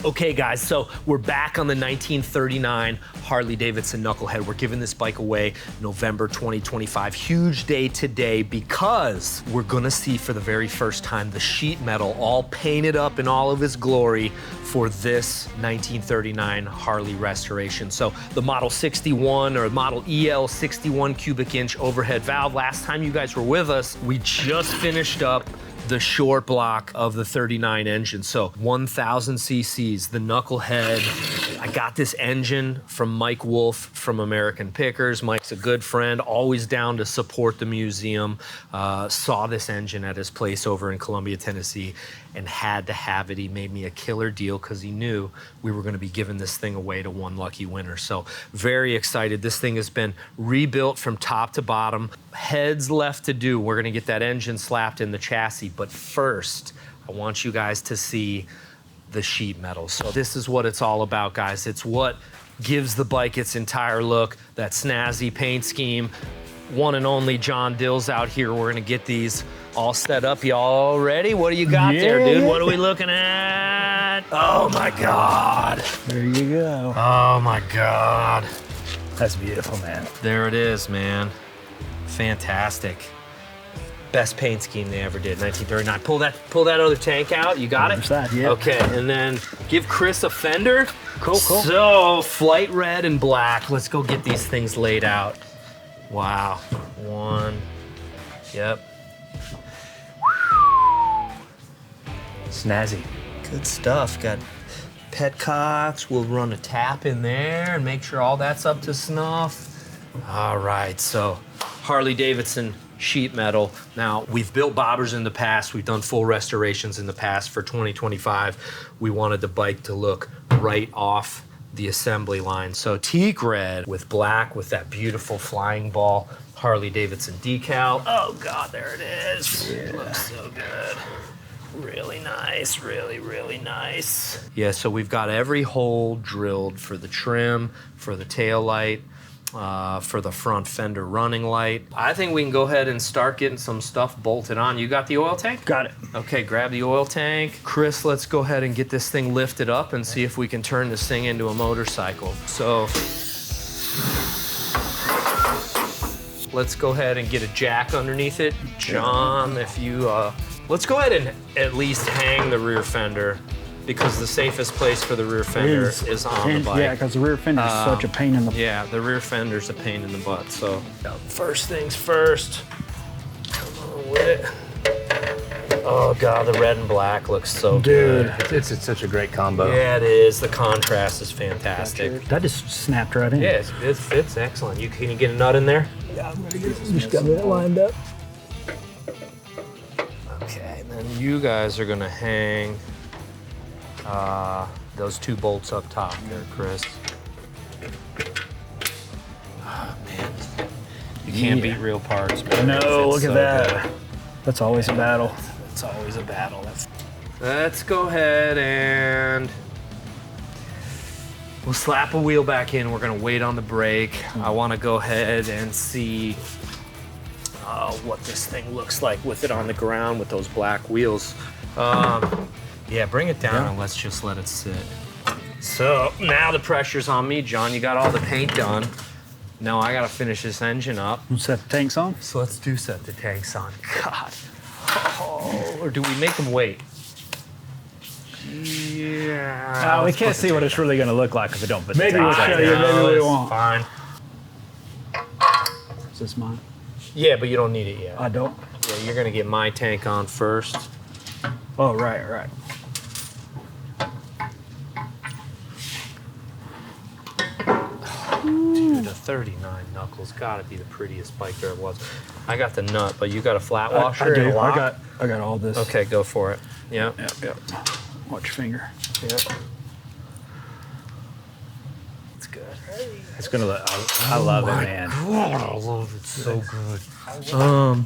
Okay guys, so we're back on the 1939 Harley-Davidson Knucklehead. We're giving this bike away November 2025. Huge day today because we're gonna see for the very first time the sheet metal all painted up in all of its glory for this 1939 Harley restoration. So the Model 61 or Model EL 61 cubic inch overhead valve. Last time you guys were with us, we just finished up the short block of the 39 engine. So 1,000 cc's, the Knucklehead. I got this engine from Mike Wolf from American Pickers. Mike's a good friend, always down to support the museum. Saw this engine at his place over in Columbia, Tennessee, and had to have it. He made me a killer deal because he knew we were gonna be giving this thing away to one lucky winner. So very excited. This thing has been rebuilt from top to bottom. Heads left to do. We're gonna get that engine slapped in the chassis. But first, I want you guys to see the sheet metal. So this is what it's all about, guys. It's what gives the bike its entire look, that snazzy paint scheme. One and only John Dill's out here. We're gonna get these all set up. Y'all ready? What do you got there, dude? What are we looking at? Oh my God. There you go. Oh my God. That's beautiful, man. There it is, man. Fantastic. Best paint scheme they ever did, 1939. Pull that other tank out. You got it? Side, yeah. Okay, and then give Chris a fender. Cool. So, flight red and black. Let's go get these things laid out. Wow. One. Yep. Snazzy. Good stuff. Got petcocks. We'll run a tap in there and make sure all that's up to snuff. All right, so Harley-Davidson sheet metal. Now, we've built bobbers in the past. We've done full restorations in the past. For 2025, we wanted the bike to look right off the assembly line. So teak red with black with that beautiful flying ball Harley-Davidson decal. Oh God, there it is. Yeah. Looks so good. Really nice, really nice. Yeah, so we've got every hole drilled for the trim, for the tail light, for the front fender running light. I think we can go ahead and start getting some stuff bolted on. You got the oil tank? Got it. Okay, grab the oil tank. Chris, let's go ahead and get this thing lifted up and see if we can turn this thing into a motorcycle. So let's go ahead and get a jack underneath it. John, if you, let's go ahead and at least hang the rear fender, because the safest place for the rear fender is on the bike. Yeah, because the rear fender is such a pain in the butt. Yeah, the rear fender's a pain in the butt. So first things first, come on with it. Oh God, the red and black looks so good. It's such a great combo. Yeah, it is. The contrast is fantastic. That just snapped right in. Yeah, it fits excellent. Can you get a nut in there? Yeah, I'm gonna get it. Just got it lined up. Okay, and then you guys are gonna hang those two bolts up top there, Chris. Oh, man. You can't beat real parts, man. No, look at so that. good. That's always a battle. It's always a battle. Let's go ahead and we'll slap a wheel back in. We're gonna wait on the brake. I wanna go ahead and see what this thing looks like with it on the ground with those black wheels. Yeah, bring it down and let's just let it sit. So now the pressure's on me, John. You got all the paint done. Now I gotta finish this engine up. Let's set the tanks on. So let's set the tanks on. God. Oh, or do we make them wait? Yeah. We can't see what it's really going to look like if we don't put the Maybe we'll tanks show on. you. Maybe we won't. Fine. Is this mine? Yeah, but you don't need it yet. I don't. Yeah, you're gonna get my tank on first. Oh, right. Dude, a 39 Knuckles gotta be the prettiest bike there was. I got the nut, but you got a flat washer? I do. And a lock? I got all this. Okay, go for it. Yep. Yep. Watch your finger. Yep. It's good. It's gonna look. I love it, man. God, I love it so good.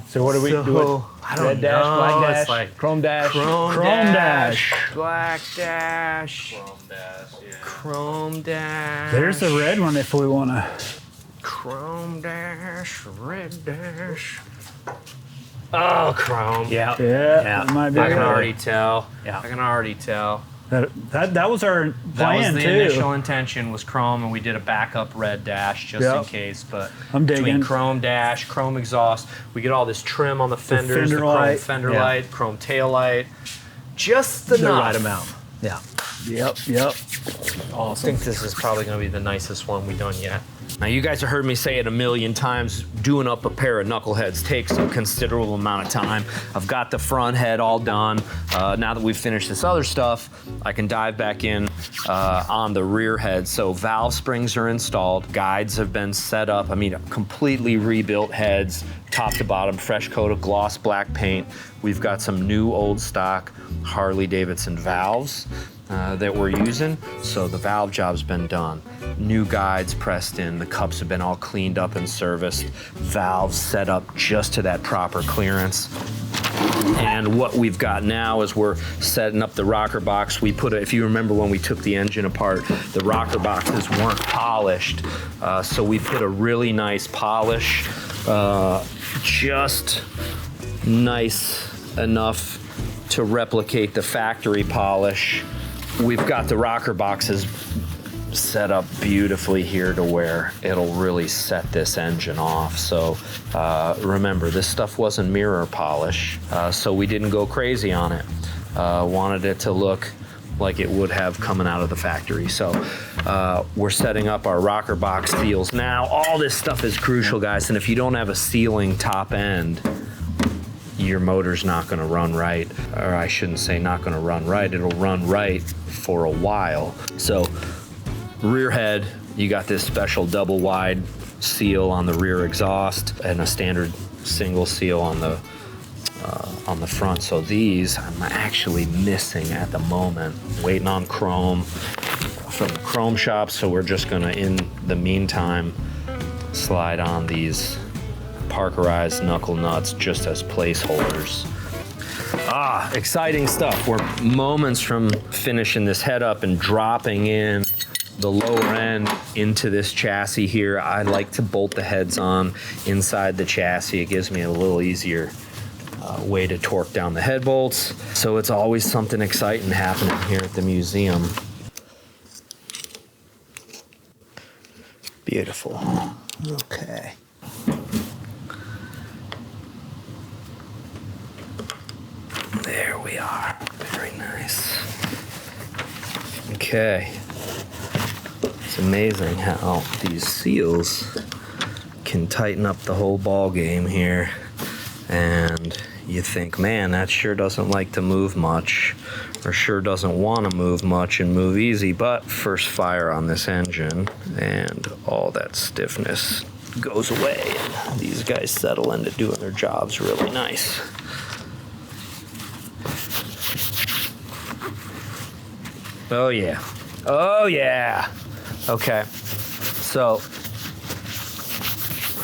So what do we do? I don't Red dash, know. black dash, It's like chrome dash, chrome dash. black dash, Chrome dash, yeah. chrome dash. There's the red one if we wanna. Chrome dash, red dash. Oh, chrome. Yeah. Yeah. That might be I can good. already tell. Yeah. I can already tell. That was our That plan was the too. initial intention was chrome, and we did a backup red dash just in case. But I'm digging. between chrome dash, chrome exhaust, we get all this trim on the fenders, the fender chrome light. fender Yeah. light, chrome tail light, just The enough. right amount. Yeah. Yep. I think this is probably going to be the nicest one we've done yet. Now, you guys have heard me say it a million times, doing up a pair of knuckleheads takes a considerable amount of time. I've got the front head all done. Now that we've finished this other stuff, I can dive back in on the rear head. So valve springs are installed, guides have been set up. I mean, completely rebuilt heads, top to bottom, fresh coat of gloss black paint. We've got some new old stock Harley Davidson valves that we're using. So the valve job's been done. New guides pressed in, the cups have been all cleaned up and serviced, valves set up just to that proper clearance. And what we've got now is we're setting up the rocker box. We put if you remember when we took the engine apart, the rocker boxes weren't polished. So we put a really nice polish, just nice enough to replicate the factory polish. We've got the rocker boxes set up beautifully here to where it'll really set this engine off. So remember, this stuff wasn't mirror polish, so we didn't go crazy on it. Wanted it to look like it would have coming out of the factory. So we're setting up our rocker box seals now. All this stuff is crucial, guys, and if you don't have a sealing top end, your motor's not gonna run right. Or I shouldn't say not gonna run right, it'll run right for a while. So rear head, you got this special double wide seal on the rear exhaust and a standard single seal on the front. So these I'm actually missing at the moment. Waiting on chrome from the chrome shop, so we're just gonna, in the meantime, slide on these Parkerized knuckle nuts just as placeholders. Exciting stuff. We're moments from finishing this head up and dropping in the lower end into this chassis here. I like to bolt the heads on inside the chassis. It gives me a little easier way to torque down the head bolts. So it's always something exciting happening here at the museum. Beautiful. Okay. There we are. Very nice. Okay. It's amazing how these seals can tighten up the whole ball game here. And you think, man, that sure doesn't like to move much, or sure doesn't want to move much and move easy. But first fire on this engine and all that stiffness goes away, and these guys settle into doing their jobs really nice. Oh yeah. Oh yeah. Okay. So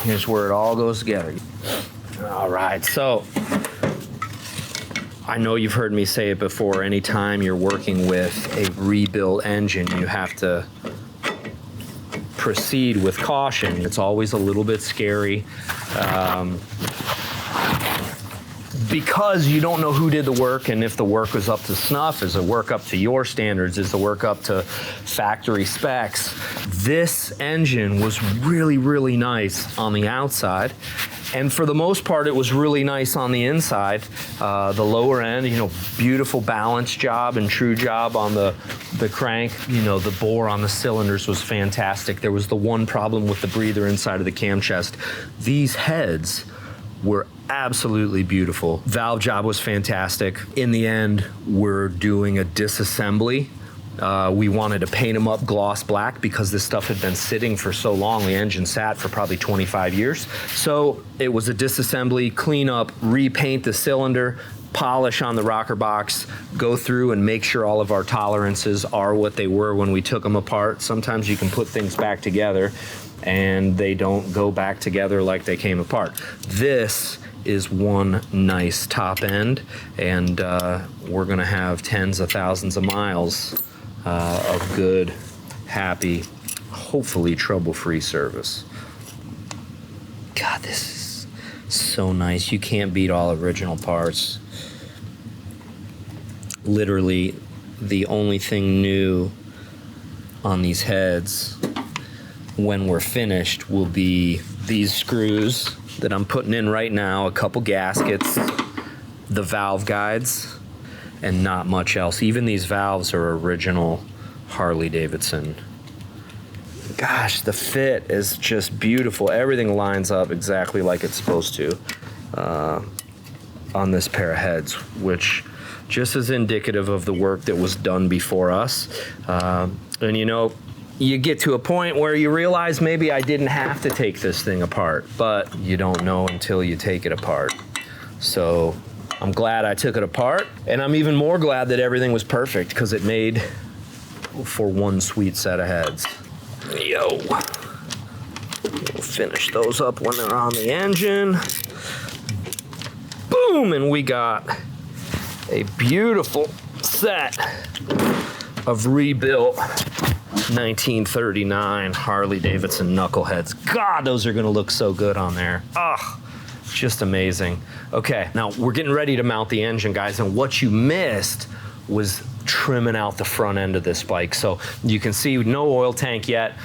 here's where it all goes together. All right. So I know you've heard me say it before. Anytime you're working with a rebuilt engine, you have to proceed with caution. It's always a little bit scary. Because you don't know who did the work and if the work was up to snuff. Is the work up to your standards? Is the work up to factory specs? This engine was really, really nice on the outside. And for the most part, it was really nice on the inside. The lower end, beautiful balance job and true job on the crank. The bore on the cylinders was fantastic. There was the one problem with the breather inside of the cam chest. These heads were absolutely beautiful. Valve job was fantastic. In the end, we're doing a disassembly. We wanted to paint them up gloss black because this stuff had been sitting for so long. The engine sat for probably 25 years. So it was a disassembly, clean up, repaint the cylinder, polish on the rocker box, go through and make sure all of our tolerances are what they were when we took them apart. Sometimes you can put things back together and they don't go back together like they came apart. This is one nice top end, and we're gonna have tens of thousands of miles of good, happy, hopefully trouble-free service. God, this is so nice. You can't beat all original parts. Literally, the only thing new on these heads when we're finished will be these screws that I'm putting in right now, a couple gaskets, the valve guides, and not much else. Even these valves are original Harley Davidson. Gosh, the fit is just beautiful. Everything lines up exactly like it's supposed to on this pair of heads, which just is indicative of the work that was done before us. And you know, you get to a point where you realize maybe I didn't have to take this thing apart, but you don't know until you take it apart. So I'm glad I took it apart, and I'm even more glad that everything was perfect because it made for one sweet set of heads. Yo, we'll finish those up when they're on the engine. Boom, and we got a beautiful set of rebuilt 1939 Harley Davidson knuckleheads. God, those are gonna look so good on there. Ah, just amazing. Okay, now we're getting ready to mount the engine, guys, and what you missed was trimming out the front end of this bike. So you can see no oil tank yet.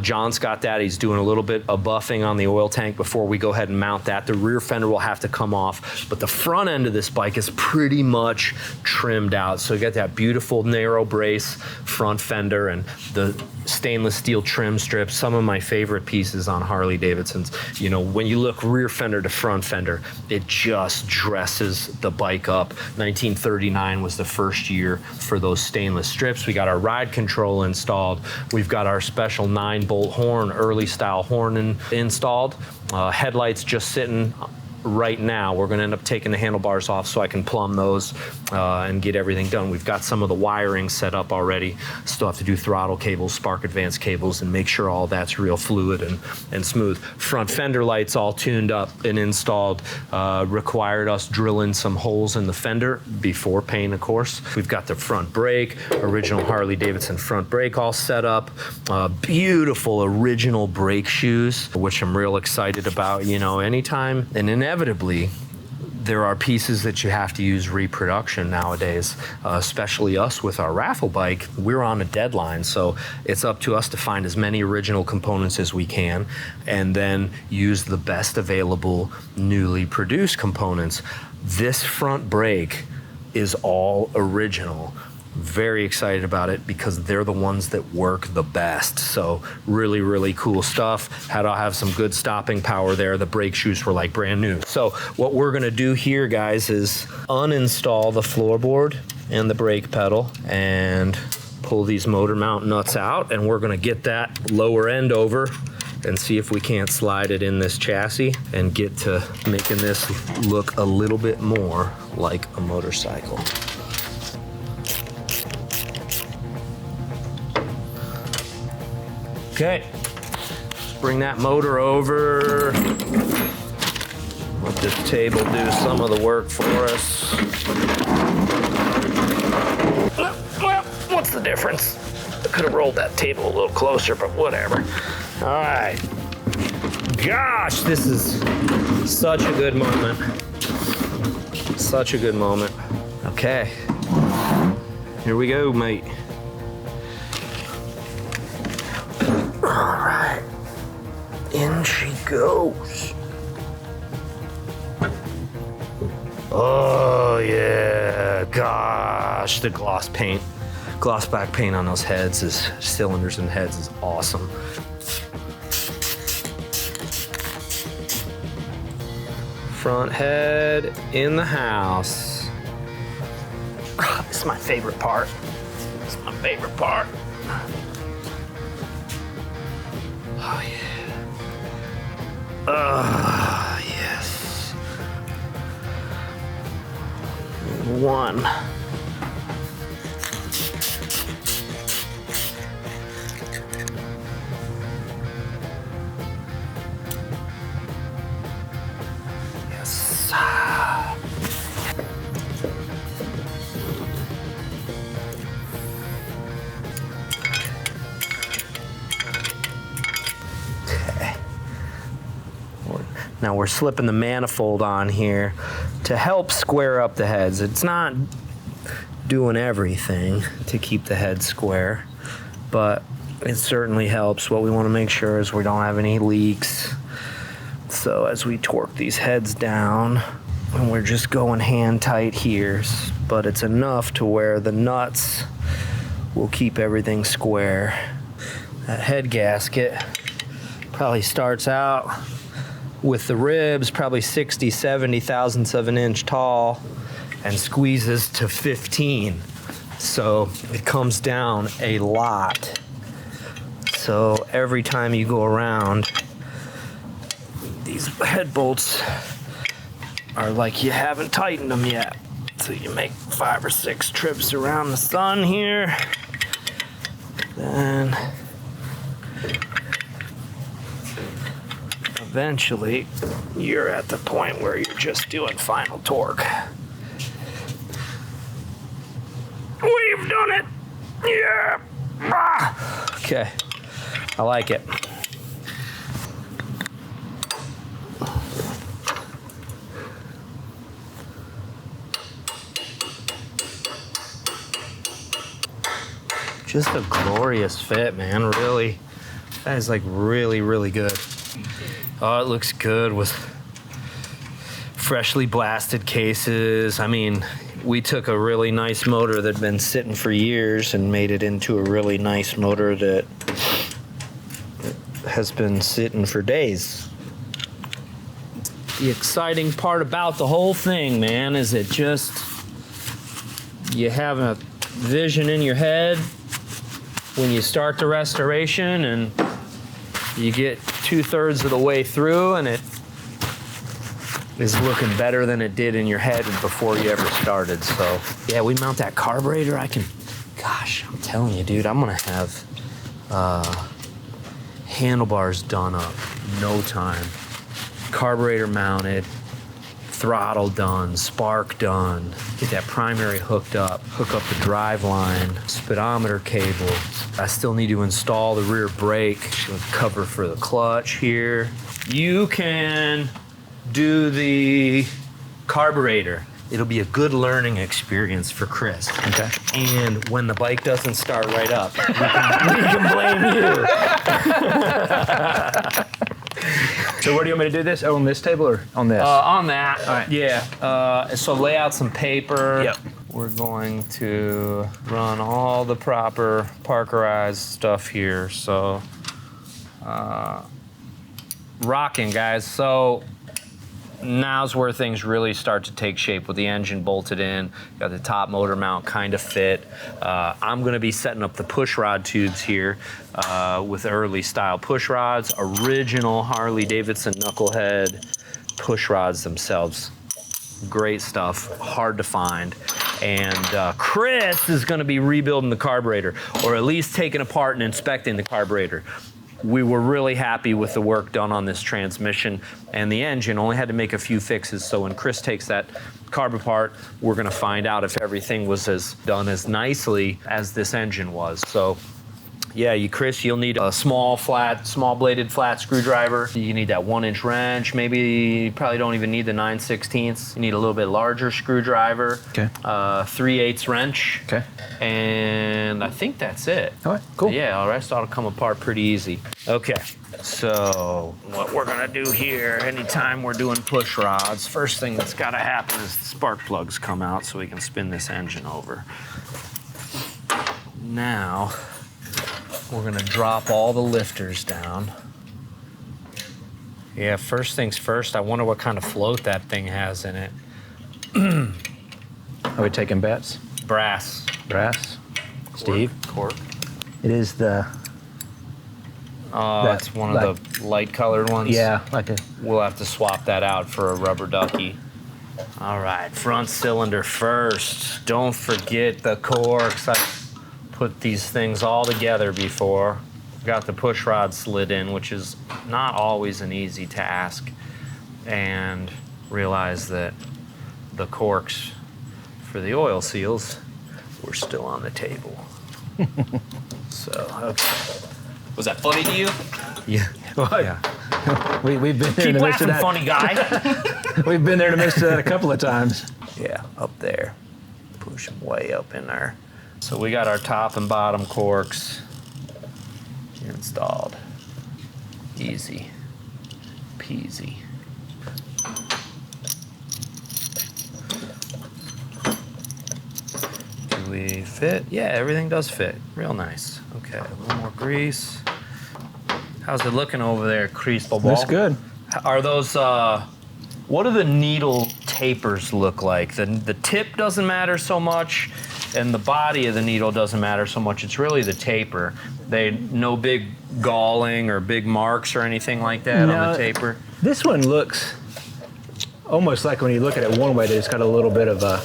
John's got that. He's doing a little bit of buffing on the oil tank before we go ahead and mount that. The rear fender will have to come off, but the front end of this bike is pretty much trimmed out. So you got that beautiful narrow brace front fender and the stainless steel trim strips, some of my favorite pieces on Harley Davidsons. You know, when you look rear fender to front fender, it just dresses the bike up. 1939 was the first year for those stainless strips. We got our ride control installed. We've got our special 9-bolt horn, early style horn installed. Headlights just sitting right now. We're going to end up taking the handlebars off so I can plumb those and get everything done. We've got some of the wiring set up already. Still have to do throttle cables, spark advance cables, and make sure all that's real fluid and smooth. Front fender lights all tuned up and installed. Required us drilling some holes in the fender before paint, of course. We've got the front brake, original Harley Davidson front brake all set up. Beautiful original brake shoes, which I'm real excited about. You know, anytime, and inevitably, there are pieces that you have to use reproduction nowadays, especially us with our raffle bike. We're on a deadline, so it's up to us to find as many original components as we can and then use the best available newly produced components. This front brake is all original. Very excited about it because they're the ones that work the best. So really, really cool stuff. Had to have some good stopping power there. The brake shoes were like brand new. So what we're gonna do here, guys, is uninstall the floorboard and the brake pedal and pull these motor mount nuts out, and we're gonna get that lower end over and see if we can't slide it in this chassis and get to making this look a little bit more like a motorcycle. Okay, let's bring that motor over. Let this table do some of the work for us. Well, what's the difference? I could have rolled that table a little closer, but whatever. All right. Gosh, this is such a good moment. Such a good moment. Okay, here we go, mate. All right, in she goes. Oh yeah, gosh, the gloss back paint on those heads cylinders and heads is awesome. Front head in the house. This is my favorite part. This is my favorite part. Oh yeah. Ah, yes. One. Yes. Now we're slipping the manifold on here to help square up the heads. It's not doing everything to keep the head square, but it certainly helps. What we want to make sure is we don't have any leaks. So as we torque these heads down, and we're just going hand tight here, but it's enough to where the nuts will keep everything square. That head gasket probably starts out with the ribs probably 60, 70 thousandths of an inch tall and squeezes to 15. So it comes down a lot. So every time you go around, these head bolts are like you haven't tightened them yet. So you make 5 or 6 trips around the sun here. Then eventually you're at the point where you're just doing final torque. We've done it! Yeah! Ah. Okay, I like it. Just a glorious fit, man, really. That is like really, really good. Oh, it looks good with freshly blasted cases. I mean, we took a really nice motor that had been sitting for years and made it into a really nice motor that has been sitting for days. The exciting part about the whole thing, man, is it just, you have a vision in your head when you start the restoration, and you get 2/3 of the way through and it is looking better than it did in your head before you ever started. So yeah, we mount that carburetor. Gosh, I'm telling you, dude, I'm gonna have handlebars done up in no time. Carburetor mounted, throttle done, spark done, get that primary hooked up, hook up the drive line, speedometer cable. I still need to install the rear brake, cover for the clutch here. You can do the carburetor. It'll be a good learning experience for Chris. Okay. And when the bike doesn't start right up, we can blame you. So where do you want me to do this? Oh, on this table or on this? On that, All right. yeah. So lay out some paper. Yep. We're going to run all the proper Parkerized stuff here. So, rocking, guys. So now's where things really start to take shape with the engine bolted in. Got the top motor mount kind of fit. I'm gonna be setting up the push rod tubes here with early style push rods, original Harley Davidson knucklehead push rods themselves. Great stuff, hard to find. And Chris is gonna be rebuilding the carburetor, or at least taking apart and inspecting the carburetor. We were really happy with the work done on this transmission and the engine. Only had to make a few fixes. So when Chris takes that carb apart, we're gonna find out if everything was done as nicely as this engine was. So yeah, Chris, you'll need a small bladed flat screwdriver. You need that 1-inch wrench. Maybe you probably don't even need the 9/16. You need a little bit larger screwdriver. Okay. 3/8 wrench. Okay. And I think that's it. All right, cool. Yeah, the rest ought to come apart pretty easy. Okay, so what we're gonna do here, anytime we're doing push rods, first thing that's gotta happen is the spark plugs come out so we can spin this engine over. Now, we're gonna drop all the lifters down. Yeah, first things first, I wonder what kind of float that thing has in it. Are we taking bets? Brass. Brass? Steve? Cork. It is the... Oh, That, it's one of the light colored ones? Yeah, like a... We'll have to swap that out for a rubber ducky. All right, front cylinder first. Don't forget the corks. I've put these things all together before. Got the push rod slid in, which is not always an easy task. And realized that the corks for the oil seals were still on the table. So, okay. Was that funny to you? Yeah. Oh, yeah. We've been there in Keep the midst of laughing, that. funny guy. We've been there in the midst of that a couple of times. Yeah, up there. Put Push them way up in there. So we got our top and bottom corks installed. Easy peasy. Do we fit? Yeah, everything does fit. Real nice. Okay, a little more grease. How's it looking over there, Crystal Ball? Looks good. Are those, what do the needle tapers look like? The tip doesn't matter so much, and the body of the needle doesn't matter so much. It's really the taper. No big galling or big marks or anything like that on the taper? This one looks almost like when you look at it one way, that it's got a little bit of a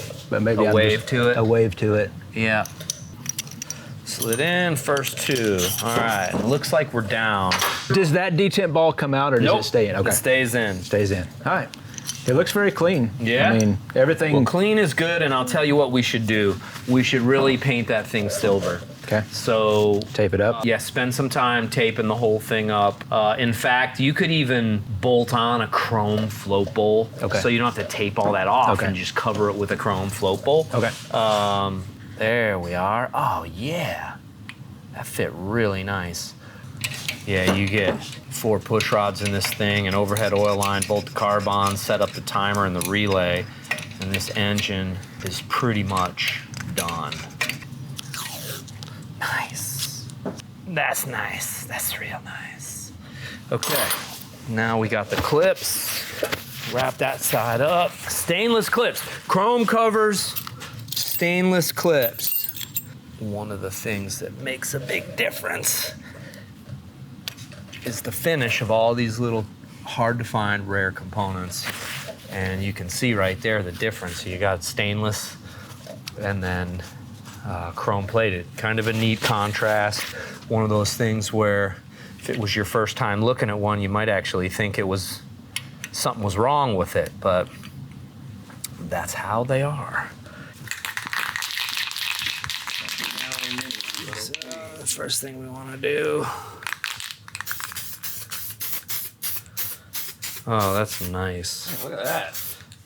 wave to it? A wave to it. Yeah. Slid in, first two. All right, looks like we're down. Does that detent ball come out, or does it stay in? Okay. It stays in. Stays in. All right. It looks very clean. Yeah. I mean, everything. Well, clean is good, and I'll tell you what we should do. We should really paint that thing silver. Okay. So tape it up. Yeah, spend some time taping the whole thing up. In fact, you could even bolt on a chrome float bowl. Okay. So you don't have to tape all that off Okay. and just cover it with a chrome float bowl. Okay. There we are. Oh yeah, that fit really nice. Yeah, you get 4 push rods in this thing, an overhead oil line, bolt the carb on, set up the timer and the relay, and this engine is pretty much done. Nice. That's nice. That's real nice. Okay, now we got the clips. Wrap that side up. Stainless clips, chrome covers, stainless clips. One of the things that makes a big difference is the finish of all these little hard to find rare components. And you can see right there the difference. You got stainless and then chrome plated. Kind of a neat contrast. One of those things where if it was your first time looking at one, you might actually think something was wrong with it, but that's how they are. So, the first thing we want to do. Oh, that's nice. Look at that.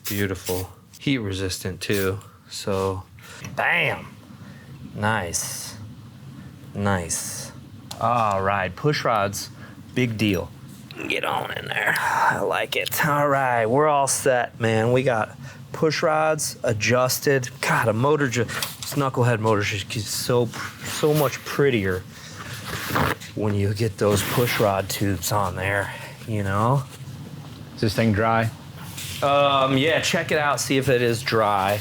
Beautiful. Heat resistant too. So, bam. Nice. Nice. All right, push rods, big deal. Get on in there. I like it. All right, we're all set, man. We got push rods adjusted. God, a motor, this knucklehead motor is so much prettier when you get those push rod tubes on there, you know? Is this thing dry? Yeah, check it out, see if it is dry.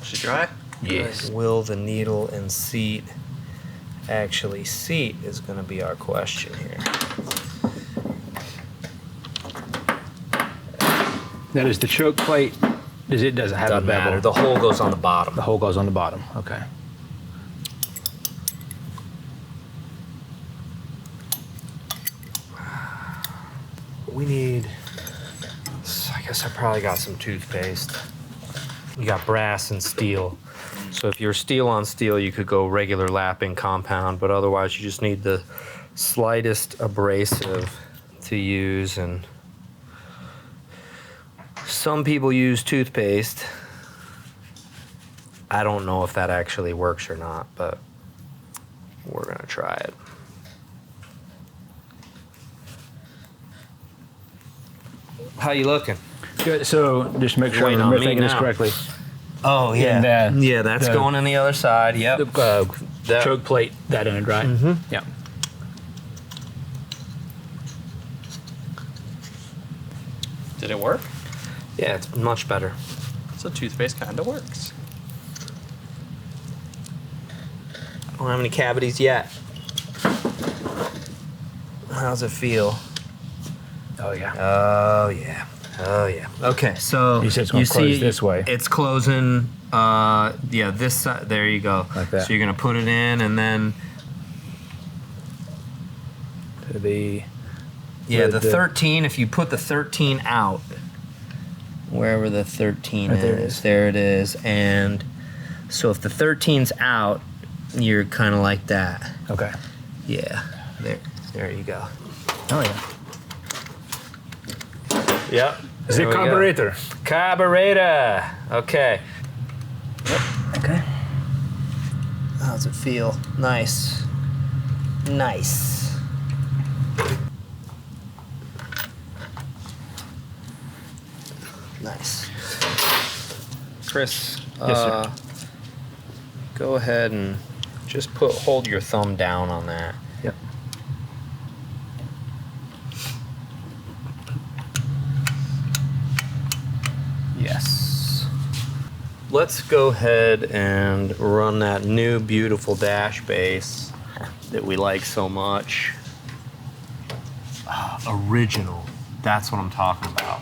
Is it dry? Yes. Will the needle and seat actually seat is going to be our question here. Now, does the choke plate, doesn't have Doesn't a bevel? matter, the hole goes on the bottom. The hole goes on the bottom. Okay. We need, I guess I probably got some toothpaste. We got brass and steel. So if you're steel on steel, you could go regular lapping compound, but otherwise you just need the slightest abrasive to use. And some people use toothpaste. I don't know if that actually works or not, but we're gonna try it. How you looking? Good. So just make sure Waiting I'm on me thinking this now. correctly. Oh yeah, And, yeah. That's going on the other side. Yep. The choke plate, that end, right? Mm-hmm. Yeah. Did it work? Yeah, it's much better. So toothpaste kind of works. I don't have any cavities yet. How's it feel? Oh yeah. Oh yeah. Oh yeah. Okay, so You said it's gonna close this way. It's closing. Yeah, this side. There you go. Like that. So you're gonna put it in, and then To the the 13. If you put the 13 out, wherever the 13 Right, is, there it is. And so if the 13's out, you're kind of like that. okay. Yeah. There you go. Oh yeah. Yep. The There we go. carburetor. Carburetor. Okay. Okay. How does it feel? Nice. Nice. Nice. Chris, Yes, sir. Go ahead and just hold your thumb down on that. Yep. Yes. Let's go ahead and run that new beautiful dash base that we like so much. Original. That's what I'm talking about.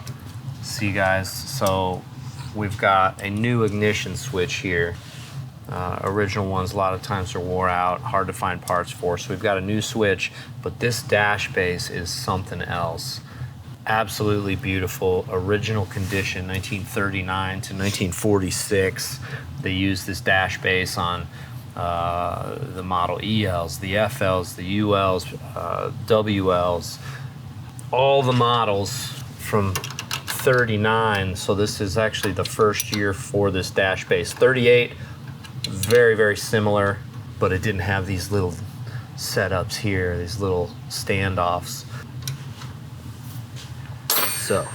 See, guys, so we've got a new ignition switch here. Original ones a lot of times are wore out, hard to find parts for, so we've got a new switch, but this dash base is something else. Absolutely beautiful, original condition, 1939 to 1946. They used this dash base on the Model ELs, the FLs, the ULs, WLs, all the models from 39. So this is actually the first year for this dash base. 38, very, very similar, but it didn't have these little setups here, these little standoffs. So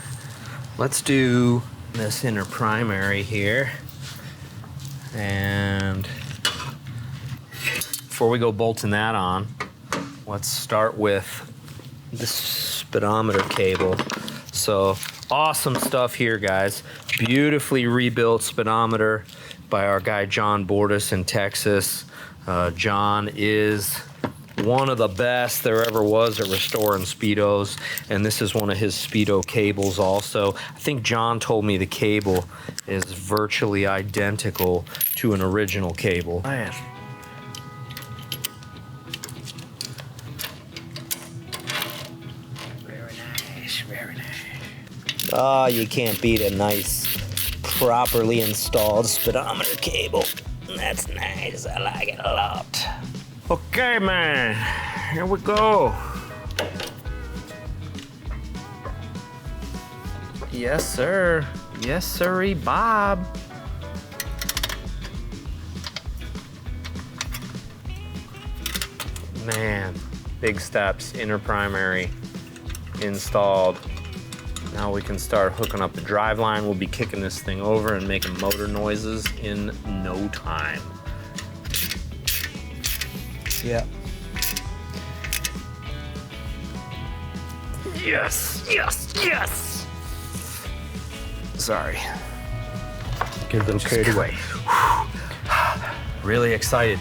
let's do this inner primary here. And before we go bolting that on, let's start with this speedometer cable. So awesome stuff here, guys. Beautifully rebuilt speedometer by our guy John Bordas in Texas. John is one of the best there ever was at restoring Speedos, and this is one of his Speedo cables also. I think John told me the cable is virtually identical to an original cable. Man. Very nice, very nice. Oh, you can't beat a nice, properly installed speedometer cable. That's nice, I like it a lot. Okay, man, here we go. Yes, sir. Yes, sirree, Bob. Man, big steps, inner primary installed. Now we can start hooking up the driveline. We'll be kicking this thing over and making motor noises in no time. Yeah. Yes, yes, yes. Sorry. Get a little carried away. Really excited.